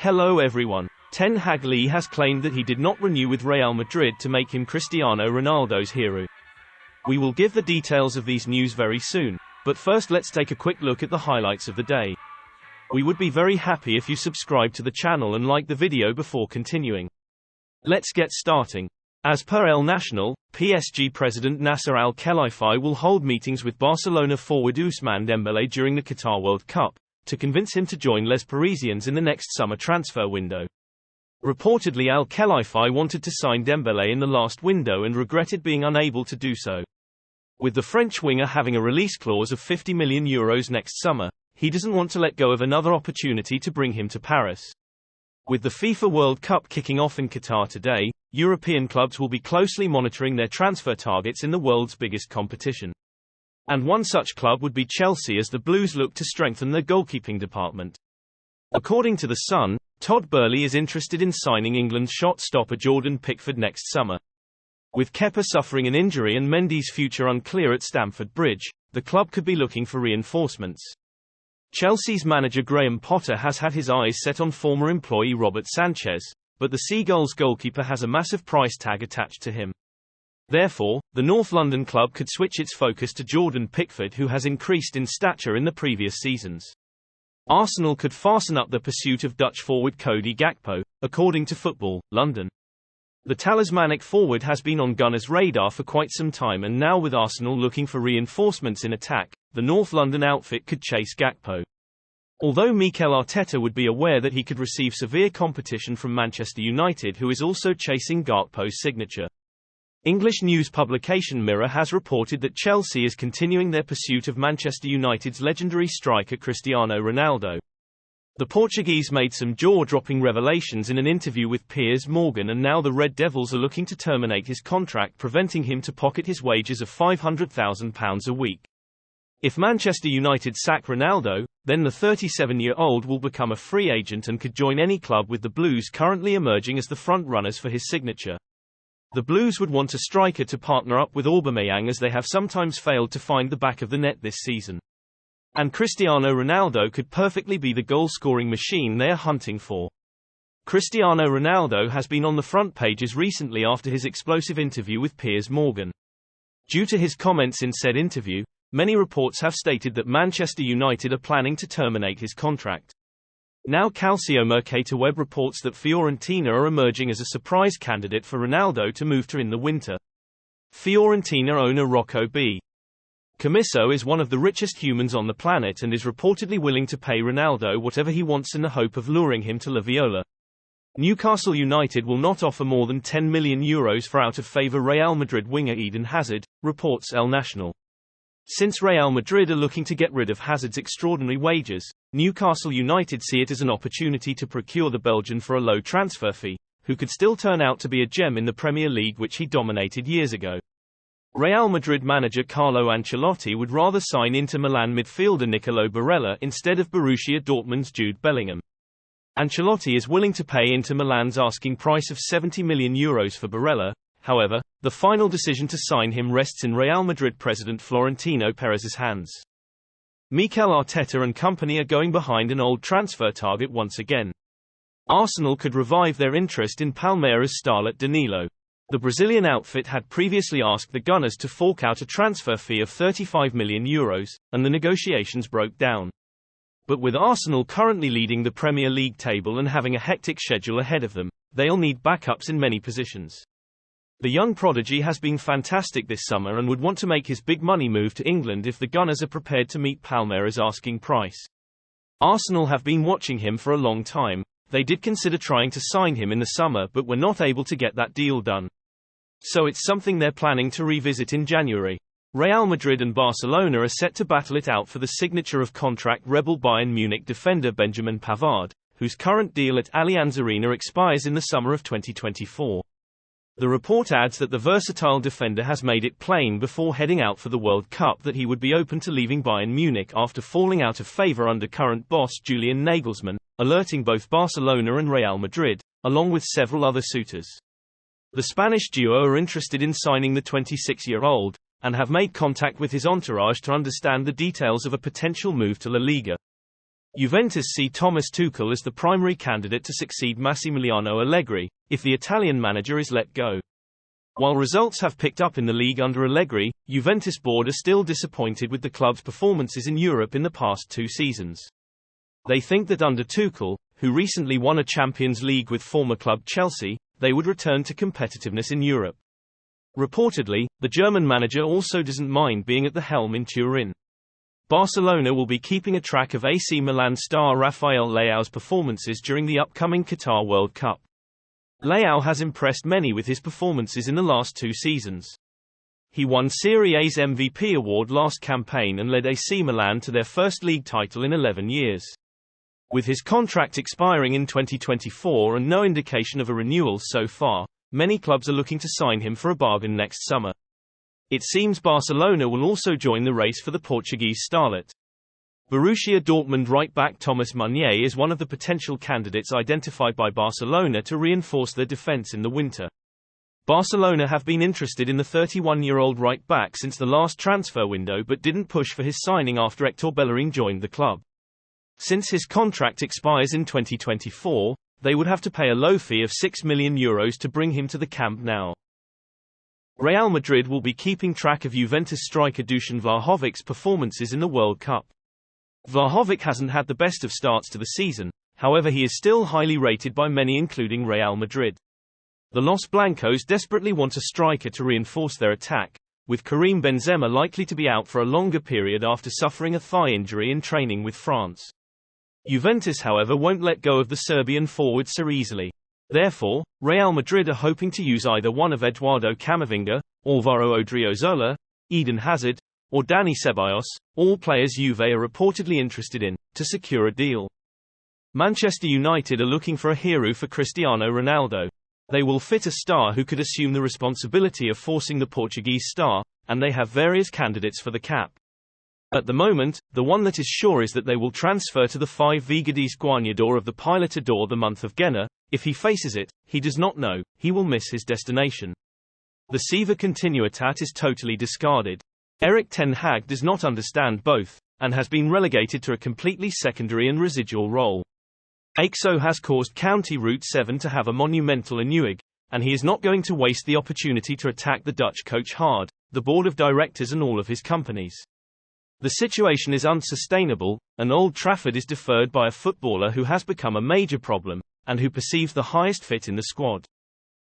Hello everyone. Ten Hag Lee has claimed that he did not renew with Real Madrid to make him Cristiano Ronaldo's hero. We will give the details of these news very soon, but first let's take a quick look at the highlights of the day. We would be very happy if you subscribe to the channel and like the video before continuing. Let's get starting. As per El Nacional, PSG president Nasser Al-Khelaifi will hold meetings with Barcelona forward Ousmane Dembele during the Qatar World Cup, to convince him to join Les Parisiens in the next summer transfer window. Reportedly Al-Khelaifi wanted to sign Dembele in the last window and regretted being unable to do so. With the French winger having a release clause of €50 million next summer, he doesn't want to let go of another opportunity to bring him to Paris. With the FIFA World Cup kicking off in Qatar today, European clubs will be closely monitoring their transfer targets in the world's biggest competition. And one such club would be Chelsea, as the Blues look to strengthen their goalkeeping department. According to The Sun, Todd Boehly is interested in signing England's shot stopper Jordan Pickford next summer. With Kepa suffering an injury and Mendy's future unclear at Stamford Bridge, the club could be looking for reinforcements. Chelsea's manager Graham Potter has had his eyes set on former employee Robert Sanchez, but the Seagulls goalkeeper has a massive price tag attached to him. Therefore, the North London club could switch its focus to Jordan Pickford, who has increased in stature in the previous seasons. Arsenal could fasten up the pursuit of Dutch forward Cody Gakpo, according to Football London. The talismanic forward has been on Gunners' radar for quite some time, and now with Arsenal looking for reinforcements in attack, the North London outfit could chase Gakpo. Although Mikel Arteta would be aware that he could receive severe competition from Manchester United, who is also chasing Gakpo's signature. English news publication Mirror has reported that Chelsea is continuing their pursuit of Manchester United's legendary striker Cristiano Ronaldo. The Portuguese made some jaw-dropping revelations in an interview with Piers Morgan, and now the Red Devils are looking to terminate his contract, preventing him to pocket his wages of £500,000 a week. If Manchester United sack Ronaldo, then the 37-year-old will become a free agent and could join any club, with the Blues currently emerging as the front-runners for his signature. The Blues would want a striker to partner up with Aubameyang, as they have sometimes failed to find the back of the net this season. And Cristiano Ronaldo could perfectly be the goal-scoring machine they are hunting for. Cristiano Ronaldo has been on the front pages recently after his explosive interview with Piers Morgan. Due to his comments in said interview, many reports have stated that Manchester United are planning to terminate his contract. Now Calciomercato reports that Fiorentina are emerging as a surprise candidate for Ronaldo to move to in the winter. Fiorentina owner Rocco B. Commisso is one of the richest humans on the planet and is reportedly willing to pay Ronaldo whatever he wants in the hope of luring him to La Viola. Newcastle United will not offer more than €10 million for out-of-favour Real Madrid winger Eden Hazard, reports El Nacional. Since Real Madrid are looking to get rid of Hazard's extraordinary wages, Newcastle United see it as an opportunity to procure the Belgian for a low transfer fee, who could still turn out to be a gem in the Premier League, which he dominated years ago. Real Madrid manager Carlo Ancelotti would rather sign Inter Milan midfielder Nicolo Barella instead of Borussia Dortmund's Jude Bellingham. Ancelotti is willing to pay Inter Milan's asking price of €70 million for Barella. However, the final decision to sign him rests in Real Madrid president Florentino Perez's hands. Mikel Arteta and company are going behind an old transfer target once again. Arsenal could revive their interest in Palmeiras starlet Danilo. The Brazilian outfit had previously asked the Gunners to fork out a transfer fee of €35 million, and the negotiations broke down. But with Arsenal currently leading the Premier League table and having a hectic schedule ahead of them, they'll need backups in many positions. The young prodigy has been fantastic this summer and would want to make his big money move to England if the Gunners are prepared to meet Palmeiras' asking price. Arsenal have been watching him for a long time. They did consider trying to sign him in the summer but were not able to get that deal done. So it's something they're planning to revisit in January. Real Madrid and Barcelona are set to battle it out for the signature of contract rebel Bayern Munich defender Benjamin Pavard, whose current deal at Allianz Arena expires in the summer of 2024. The report adds that the versatile defender has made it plain before heading out for the World Cup that he would be open to leaving Bayern Munich after falling out of favour under current boss Julian Nagelsmann, alerting both Barcelona and Real Madrid, along with several other suitors. The Spanish duo are interested in signing the 26-year-old, and have made contact with his entourage to understand the details of a potential move to La Liga. Juventus see Thomas Tuchel as the primary candidate to succeed Massimiliano Allegri, if the Italian manager is let go. While results have picked up in the league under Allegri, Juventus board are still disappointed with the club's performances in Europe in the past 2 seasons. They think that under Tuchel, who recently won a Champions League with former club Chelsea, they would return to competitiveness in Europe. Reportedly, the German manager also doesn't mind being at the helm in Turin. Barcelona will be keeping a track of AC Milan star Rafael Leao's performances during the upcoming Qatar World Cup. Leao has impressed many with his performances in the last 2 seasons. He won Serie A's MVP award last campaign and led AC Milan to their first league title in 11 years. With his contract expiring in 2024 and no indication of a renewal so far, many clubs are looking to sign him for a bargain next summer. It seems Barcelona will also join the race for the Portuguese starlet. Borussia Dortmund right-back Thomas Meunier is one of the potential candidates identified by Barcelona to reinforce their defense in the winter. Barcelona have been interested in the 31-year-old right-back since the last transfer window but didn't push for his signing after Hector Bellerin joined the club. Since his contract expires in 2024, they would have to pay a low fee of €6 million to bring him to the Camp Nou. Real Madrid will be keeping track of Juventus striker Dusan Vlahovic's performances in the World Cup. Vlahovic hasn't had the best of starts to the season, however he is still highly rated by many including Real Madrid. The Los Blancos desperately want a striker to reinforce their attack, with Karim Benzema likely to be out for a longer period after suffering a thigh injury in training with France. Juventus however won't let go of the Serbian forward so easily. Therefore, Real Madrid are hoping to use either one of Eduardo Camavinga, Alvaro Odriozola, Eden Hazard, or Dani Ceballos, all players Juve are reportedly interested in, to secure a deal. Manchester United are looking for a hero for Cristiano Ronaldo. They will fit a star who could assume the responsibility of forcing the Portuguese star, and they have various candidates for the cap. At the moment, the one that is sure is that they will transfer to the 5 Vigades Guañador of the Pilota d'Or the month of Jena. If he faces it, he does not know, he will miss his destination. The Seva Continuitat is totally discarded. Erik ten Hag does not understand both, and has been relegated to a completely secondary and residual role. AXO has caused County Route 7 to have a monumental Enuig, and he is not going to waste the opportunity to attack the Dutch coach hard, the board of directors and all of his companies. The situation is unsustainable, and Old Trafford is deferred by a footballer who has become a major problem, and who perceives the highest fit in the squad.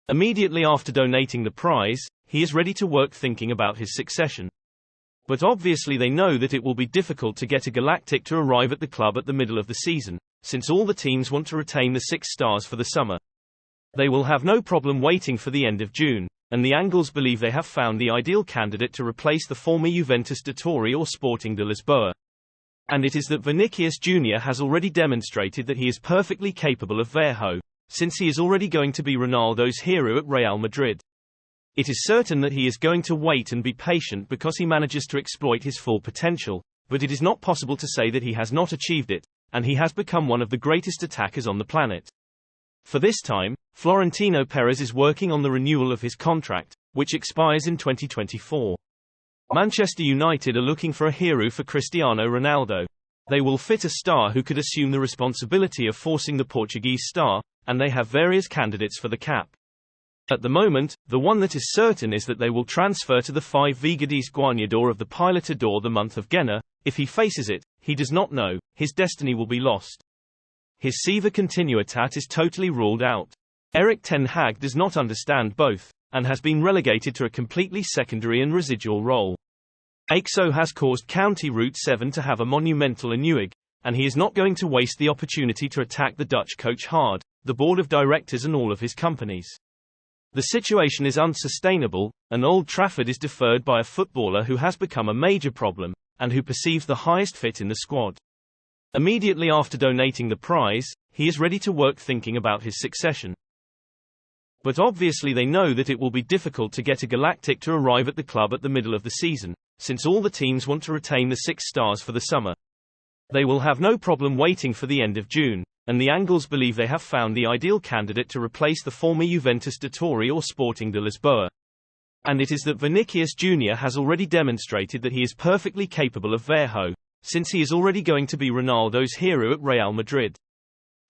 Immediately after donating the prize, he is ready to work thinking about his succession. But obviously they know that it will be difficult to get a Galactic to arrive at the club at the middle of the season, since all the teams want to retain the 6 stars for the summer. They will have no problem waiting for the end of June, and the Angles believe they have found the ideal candidate to replace the former Juventus de Torre or Sporting de Lisboa. And it is that Vinicius Jr. has already demonstrated that he is perfectly capable of Verho, since he is already going to be Ronaldo's hero at Real Madrid. It is certain that he is going to wait and be patient because he manages to exploit his full potential, but it is not possible to say that he has not achieved it, and he has become one of the greatest attackers on the planet. For this time, Florentino Perez is working on the renewal of his contract, which expires in 2024. Manchester United are looking for a hero for Cristiano Ronaldo. They will fit a star who could assume the responsibility of forcing the Portuguese star, and they have various candidates for the cap. At the moment, the one that is certain is that they will transfer to the 5 Vigades Guañador of the Pilota d'Or the month of Jena. If he faces it, he does not know, his destiny will be lost. His Seva Continuitat is totally ruled out. Erik ten Hag does not understand both, and has been relegated to a completely secondary and residual role. AXO has caused County Route 7 to have a monumental Enuig, and he is not going to waste the opportunity to attack the Dutch coach hard, the board of directors and all of his companies. The situation is unsustainable, and Old Trafford is deferred by a footballer who has become a major problem, and who perceives the highest fit in the squad. Immediately after donating the prize, he is ready to work thinking about his succession. But obviously they know that it will be difficult to get a Galactic to arrive at the club at the middle of the season, since all the teams want to retain the 6 stars for the summer. They will have no problem waiting for the end of June, and the Angles believe they have found the ideal candidate to replace the former Juventus de Torre or Sporting de Lisboa. And it is that Vinicius Jr. has already demonstrated that he is perfectly capable of Verho, since he is already going to be Ronaldo's hero at Real Madrid.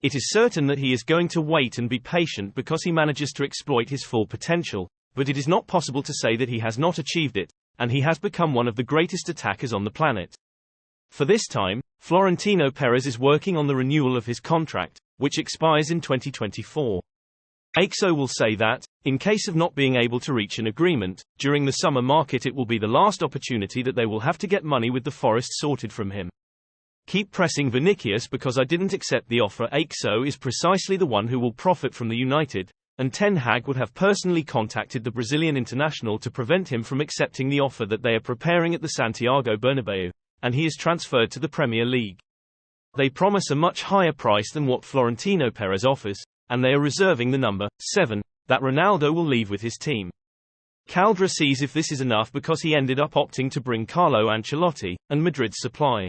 It is certain that he is going to wait and be patient because he manages to exploit his full potential, but it is not possible to say that he has not achieved it, and he has become one of the greatest attackers on the planet. For this time, Florentino Perez is working on the renewal of his contract, which expires in 2024. AXO will say that, in case of not being able to reach an agreement, during the summer market it will be the last opportunity that they will have to get money with the Forest sorted from him. Keep pressing Vinicius because I didn't accept the offer. AXO is precisely the one who will profit from the United, and Ten Hag would have personally contacted the Brazilian international to prevent him from accepting the offer that they are preparing at the Santiago Bernabeu, and he is transferred to the Premier League. They promise a much higher price than what Florentino Perez offers, and they are reserving the number 7 that Ronaldo will leave with his team. Caldra sees if this is enough because he ended up opting to bring Carlo Ancelotti and Madrid's supply.